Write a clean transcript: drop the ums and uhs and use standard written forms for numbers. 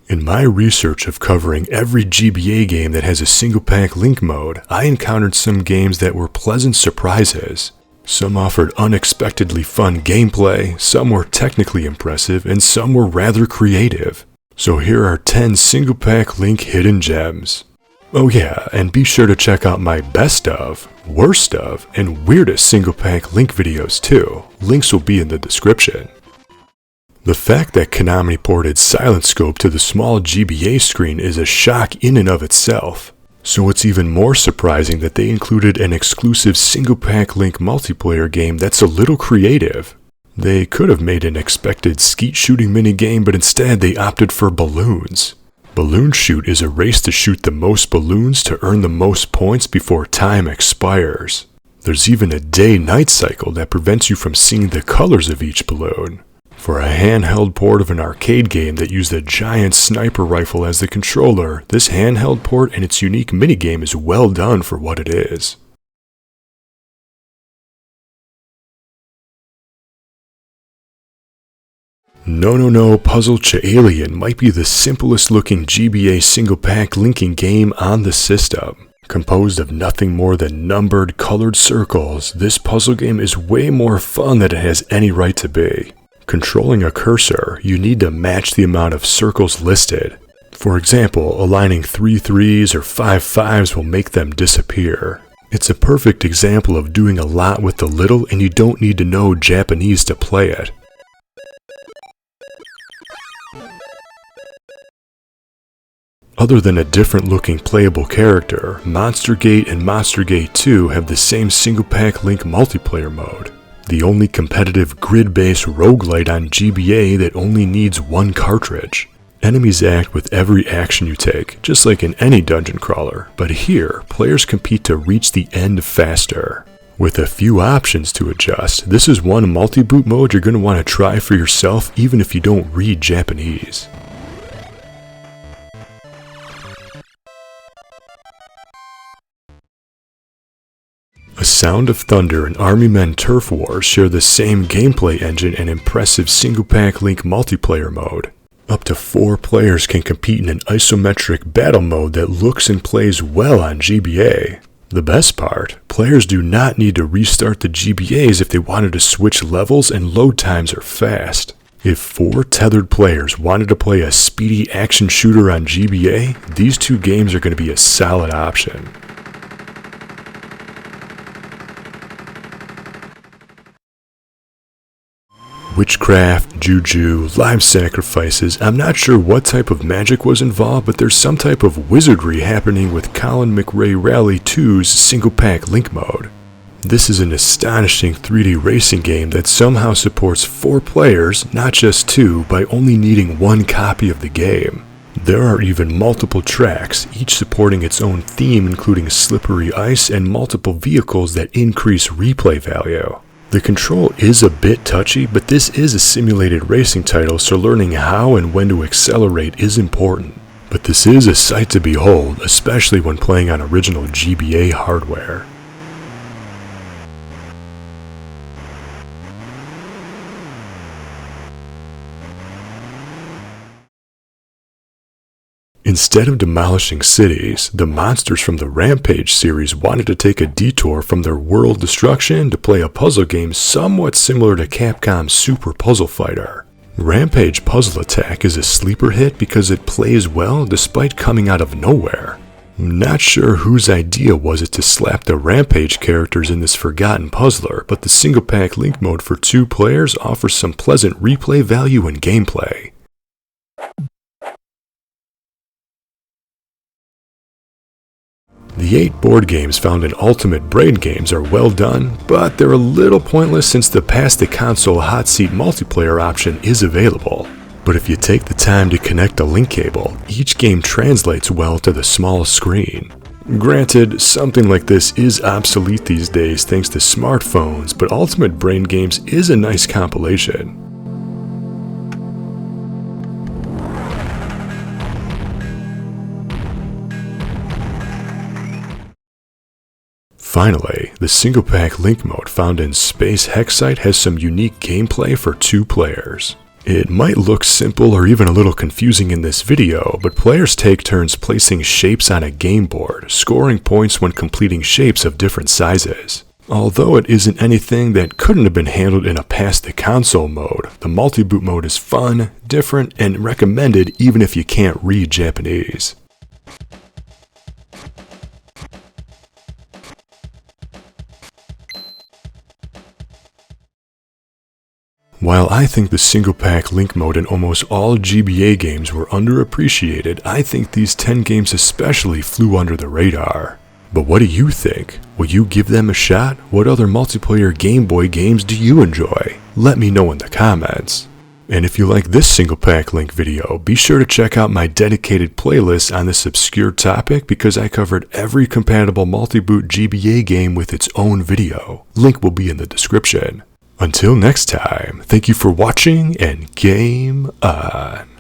In my research of covering every GBA game that has a Single-Pak Link mode, I encountered some games that were pleasant surprises. Some offered unexpectedly fun gameplay, some were technically impressive, and some were rather creative. So here are 10 Single-Pak Link hidden gems. Oh yeah, and be sure to check out my best of, worst of, and weirdest Single-Pak Link videos too. Links will be in the description. The fact that Konami ported Silent Scope to the small GBA screen is a shock in and of itself. So it's even more surprising that they included an exclusive Single-Pak Link multiplayer game that's a little creative. They could have made an expected skeet shooting minigame, but instead they opted for balloons. Balloon Shoot is a race to shoot the most balloons to earn the most points before time expires. There's even a day-night cycle that prevents you from seeing the colors of each balloon. For a handheld port of an arcade game that used a giant sniper rifle as the controller, this handheld port and its unique minigame is well done for what it is. No Puzzle Cha-Alien might be the simplest looking GBA Single-Pak linking game on the system. Composed of nothing more than numbered, colored circles, this puzzle game is way more fun than it has any right to be. Controlling a cursor, you need to match the amount of circles listed. For example, aligning 3 3s or 5 5s will make them disappear. It's a perfect example of doing a lot with the little, and you don't need to know Japanese to play it. Other than a different looking playable character, Monster Gate and Monster Gate 2 have the same Single-Pak Link multiplayer mode. The only competitive grid-based roguelite on GBA that only needs one cartridge. Enemies act with every action you take, just like in any dungeon crawler, but here, players compete to reach the end faster. With a few options to adjust, this is one multi-boot mode you're going to want to try for yourself even if you don't read Japanese. A Sound of Thunder and Army Men Turf Wars share the same gameplay engine and impressive Single-Pak Link multiplayer mode. Up to 4 players can compete in an isometric battle mode that looks and plays well on GBA. The best part, players do not need to restart the GBAs if they wanted to switch levels, and load times are fast. If 4 tethered players wanted to play a speedy action shooter on GBA, these 2 games are going to be a solid option. Witchcraft, juju, live sacrifices, I'm not sure what type of magic was involved, but there's some type of wizardry happening with Colin McRae Rally 2's Single-Pak Link mode. This is an astonishing 3D racing game that somehow supports 4 players, not just 2, by only needing 1 copy of the game. There are even multiple tracks, each supporting its own theme, including slippery ice and multiple vehicles that increase replay value. The control is a bit touchy, but this is a simulated racing title, so learning how and when to accelerate is important. But this is a sight to behold, especially when playing on original GBA hardware. Instead of demolishing cities, the monsters from the Rampage series wanted to take a detour from their world destruction to play a puzzle game somewhat similar to Capcom's Super Puzzle Fighter. Rampage Puzzle Attack is a sleeper hit because it plays well despite coming out of nowhere. I'm not sure whose idea was it to slap the Rampage characters in this forgotten puzzler, but the Single-Pak Link mode for 2 players offers some pleasant replay value and gameplay. The 8 board games found in Ultimate Brain Games are well done, but they're a little pointless since the pass-the-console hot seat multiplayer option is available. But if you take the time to connect a link cable, each game translates well to the small screen. Granted, something like this is obsolete these days thanks to smartphones, but Ultimate Brain Games is a nice compilation. Finally, the Single-Pak Link mode found in Space Hexite has some unique gameplay for 2 players. It might look simple or even a little confusing in this video, but players take turns placing shapes on a game board, scoring points when completing shapes of different sizes. Although it isn't anything that couldn't have been handled in a past the console mode, the Multiboot mode is fun, different, and recommended even if you can't read Japanese. While I think the Single-Pak Link mode in almost all GBA games were underappreciated, I think these 10 games especially flew under the radar. But what do you think? Will you give them a shot? What other multiplayer Game Boy games do you enjoy? Let me know in the comments. And if you like this Single-Pak Link video, be sure to check out my dedicated playlist on this obscure topic because I covered every compatible Multiboot GBA game with its own video. Link will be in the description. Until next time, thank you for watching and game on.